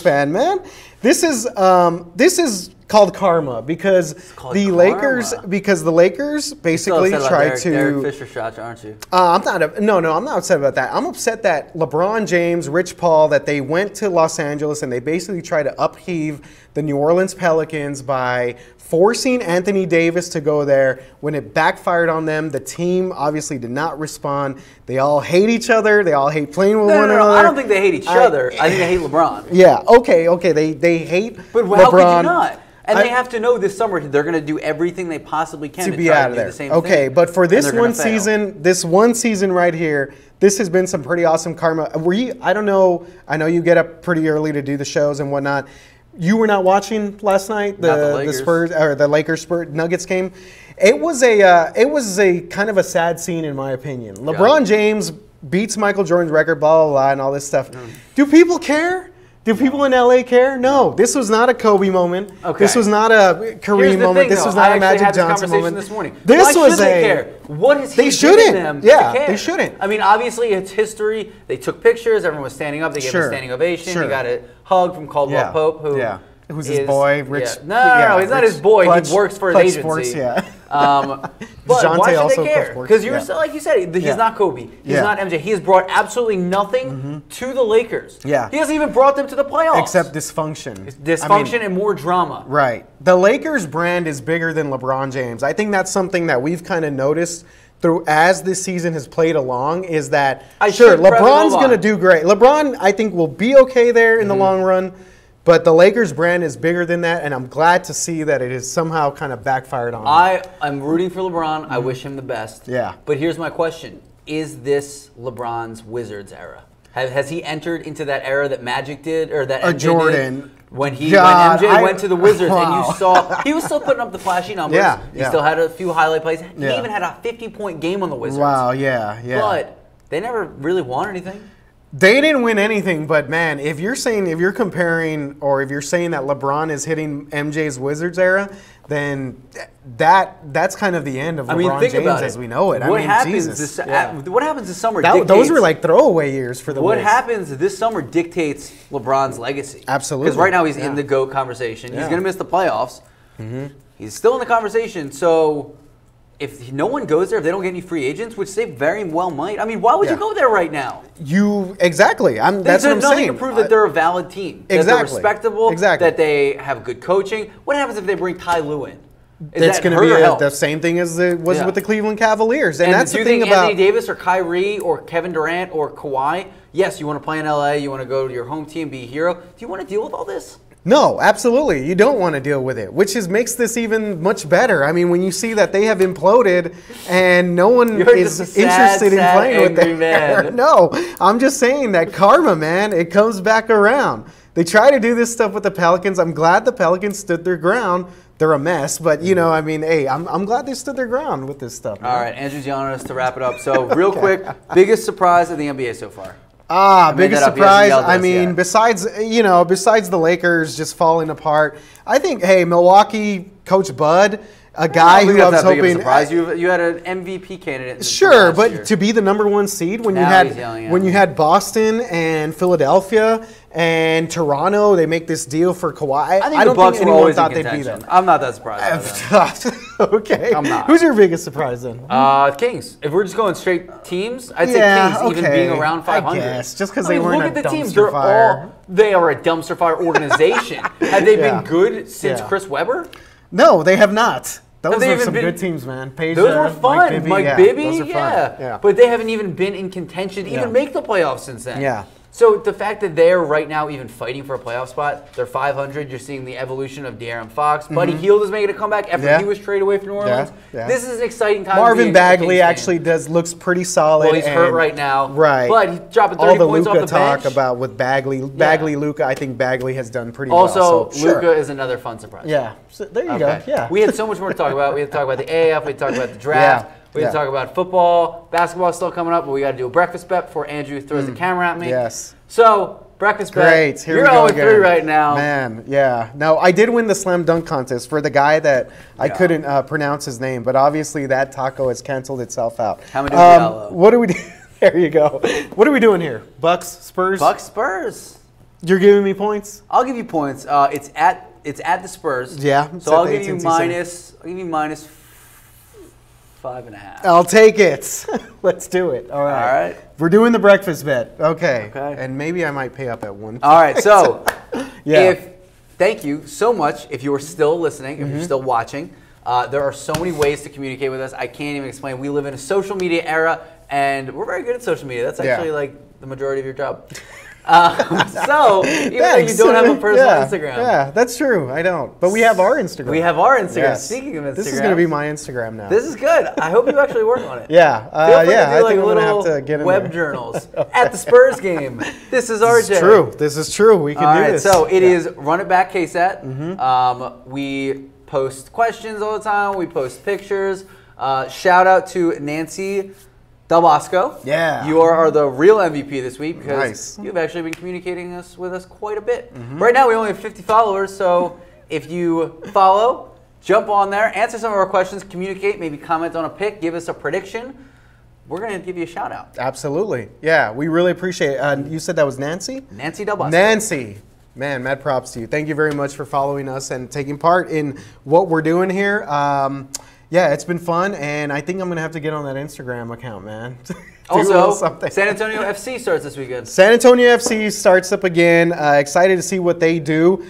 fan, man. This is called karma because the Lakers basically tried to. Derek Fisher shots, aren't you? I'm not upset about that. I'm upset that LeBron James, Rich Paul, that they went to Los Angeles and they basically tried to upheave the New Orleans Pelicans by forcing Anthony Davis to go there. When it backfired on them, the team obviously did not respond. They all hate each other. They all hate playing with one another. I don't think they hate each other. I think they hate LeBron. Yeah, okay. They hate but LeBron. How could you not? And they have to know this summer they're going to do everything they possibly can to be try out to of do there. the same Okay, thing, but for this one season right here, this has been some pretty awesome karma. I don't know. I know you get up pretty early to do the shows and whatnot. You were not watching last night the Spurs or the Lakers Spurs Nuggets game. It was a kind of a sad scene in my opinion. LeBron James beats Michael Jordan's record, blah blah blah, and all this stuff. Do people care? Do people in LA care? No. This was not a Kobe moment. Okay. This was not a Kareem moment. This was not a Magic Johnson moment. This morning. This Why was should they care? What is he giving them to care? They shouldn't. I mean, obviously it's history. They took pictures. Everyone was standing up. They gave him a standing ovation. He got a hug from Caldwell Pope, who who's his boy, Rich? No, he's not his boy. He works for his agency. Sports, But why should they care? Because like you said, he's not Kobe. He's not MJ. He has brought absolutely nothing to the Lakers. Yeah. He hasn't even brought them to the playoffs. Except dysfunction. And more drama. Right. The Lakers brand is bigger than LeBron James. I think that's something that we've kind of noticed as this season has played along is that, LeBron's going to do great. LeBron, I think, will be okay there in the long run. But the Lakers brand is bigger than that, and I'm glad to see that it has somehow kind of backfired on him. I'm rooting for LeBron. I wish him the best. Yeah. But here's my question. Is this LeBron's Wizards era? Has he entered into that era that Magic did, or that MJ Jordan did? When MJ went to the Wizards and you saw, he was still putting up the flashy numbers. He still had a few highlight plays. He even had a 50-point game on the Wizards. Wow, yeah. But they never really won anything. They didn't win anything, but man, if you're comparing, or if you're saying that LeBron is hitting MJ's Wizards era, then that's kind of the end of LeBron James as we know it. What happens this summer? Those were like throwaway years for the Wiz. What happens this summer dictates LeBron's legacy. Absolutely. Because right now he's in the GOAT conversation. He's going to miss the playoffs. He's still in the conversation. So if no one goes there, if they don't get any free agents, which they very well might. I mean, why would you go there right now? Exactly. That's what I'm saying. There's nothing to prove that they're a valid team. That they're respectable. Exactly. That they have good coaching. What happens if they bring Ty Lue in? It's going to be the same thing as it was with the Cleveland Cavaliers. And that's do the you thing think about Anthony Davis or Kyrie or Kevin Durant or Kawhi, yes, you want to play in LA, you want to go to your home team, be a hero. Do you want to deal with all this? No, absolutely. You don't want to deal with it, which makes this even much better. I mean, when you see that they have imploded and no one is interested in playing with them. No, I'm just saying that karma, man, it comes back around. They try to do this stuff with the Pelicans. I'm glad the Pelicans stood their ground. They're a mess, but I mean, hey, I'm glad they stood their ground with this stuff. Man. All right, Andrew's yelling at us to wrap it up. So real quick, biggest surprise of the NBA so far? Biggest surprise. I mean, besides the Lakers just falling apart, I think, Milwaukee coach Bud, a guy who I was hoping. Surprise. You had an MVP candidate. Sure, but to be the #1 seed when you had Boston and Philadelphia and Toronto, they make this deal for Kawhi. I don't think anyone thought they'd be there. I'm not that surprised. Okay. I'm not. Who's your biggest surprise then? Kings. If we're just going straight teams, I'd say Kings even being around 500. I guess, just because they weren't look at a the teams. dumpster fire. They are a dumpster fire organization. Have they been good since Chris Webber? No, they have not. Those were some good teams, man. Those were fun. Mike Bibby, yeah. But they haven't even been in contention to even make the playoffs since then. Yeah. So the fact that they're right now even fighting for a playoff spot, they're 500. You're seeing the evolution of De'Aaron Fox. Buddy Hield is making a comeback after he was traded away from New Orleans. This is an exciting time. Marvin Bagley actually looks pretty solid. Well, he's hurt right now. Right. But he's dropping 30 points off the bench. All the Luka talk about with Bagley, Luka, I think Bagley has done pretty well. Also, Luka is another fun surprise. Yeah. So there you go. Yeah. We had so much more to talk about. We had to talk about the AAF. We had to talk about the draft. We had to talk about football. Basketball's still coming up, but we got to do a breakfast bet before Andrew throws the camera at me. Yes. So, breakfast bet. Great. Here You're we go 0-3 right now. Man, yeah. No, I did win the slam dunk contest for the guy that I couldn't pronounce his name, but obviously that taco has canceled itself out. What do we do? There you go. What are we doing here? Bucks, Spurs? Bucks, Spurs. You're giving me points? I'll give you points. It's at the Spurs. Yeah. So I'll give you minus 5.5. I'll take it. Let's do it. All right. All right. We're doing the breakfast bet. Okay. And maybe I might pay up at one. All right. So yeah. Thank you so much if you're still listening, if you're still watching. There are so many ways to communicate with us. I can't even explain. We live in a social media era, and we're very good at social media. That's actually like the majority of your job. So even though you don't have a personal Instagram. Yeah, that's true. I don't. But we have our Instagram. We have our Instagram. Yes. Speaking of Instagram. This is going to be my Instagram now. This is good. I hope you actually work on it. Yeah. I think I'm going to have to get in web there. journals at the Spurs game. This is RJ. This is true. This is true. We can do this. So it is Run It Back KSAT. We post questions all the time. We post pictures. Shout out to Nancy Del Bosco. Yeah. You are the real MVP this week because you've actually been communicating with us quite a bit. Right now we only have 50 followers, so if you follow, jump on there, answer some of our questions, communicate, maybe comment on a pick, give us a prediction. We're going to give you a shout out. Absolutely. Yeah, we really appreciate it. You said that was Nancy? Nancy Del Bosco. Nancy. Man, mad props to you. Thank you very much for following us and taking part in what we're doing here. Yeah, it's been fun, and I think I'm going to have to get on that Instagram account, man. Also, San Antonio FC starts this weekend. San Antonio FC starts up again. Excited to see what they do.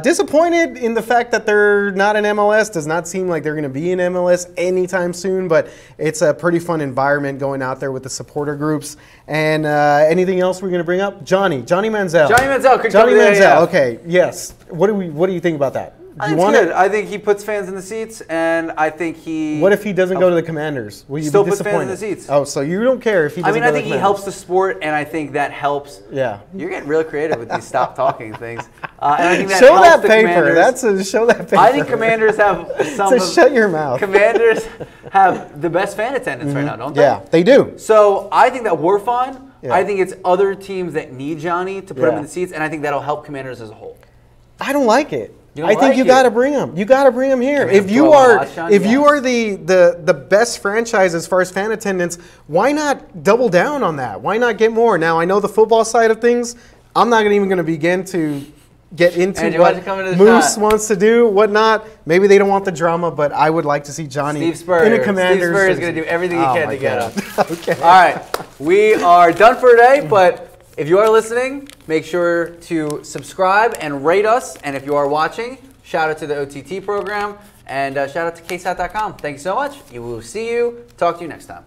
Disappointed in the fact that they're not in MLS. Does not seem like they're going to be in MLS anytime soon, but it's a pretty fun environment going out there with the supporter groups. And anything else we're going to bring up? Johnny Manziel. Johnny Manziel. Okay, yes. What do you think about that? I think it's good. I think he puts fans in the seats, and I think he... What if he doesn't go to the Commanders? Will you still be disappointed? Put fans in the seats. Oh, so you don't care if he doesn't go to the Commanders? I think he helps the sport, and I think that helps. Yeah. You're getting real creative with these stop talking things. And I think that show helps that the paper. Show that paper. I think Commanders have some so shut your mouth. Commanders have the best fan attendance right now, don't they? Yeah, they do. So I think that we're fine. Yeah. I think it's other teams that need Johnny to put him in the seats, and I think that'll help Commanders as a whole. I don't like it. I think you got to bring him. You got to bring him here. If you are the best franchise as far as fan attendance, why not double down on that? Why not get more? Now I know the football side of things. I'm not even going to begin to get into what Moose wants to do, whatnot. Maybe they don't want the drama, but I would like to see Johnny in a Commanders. Steve Spurrier is going to do everything he can to get him. Okay. All right, we are done for today, but. If you are listening, make sure to subscribe and rate us. And if you are watching, shout out to the OTT program and shout out to KSAT.com. Thank you so much. We will see you. Talk to you next time.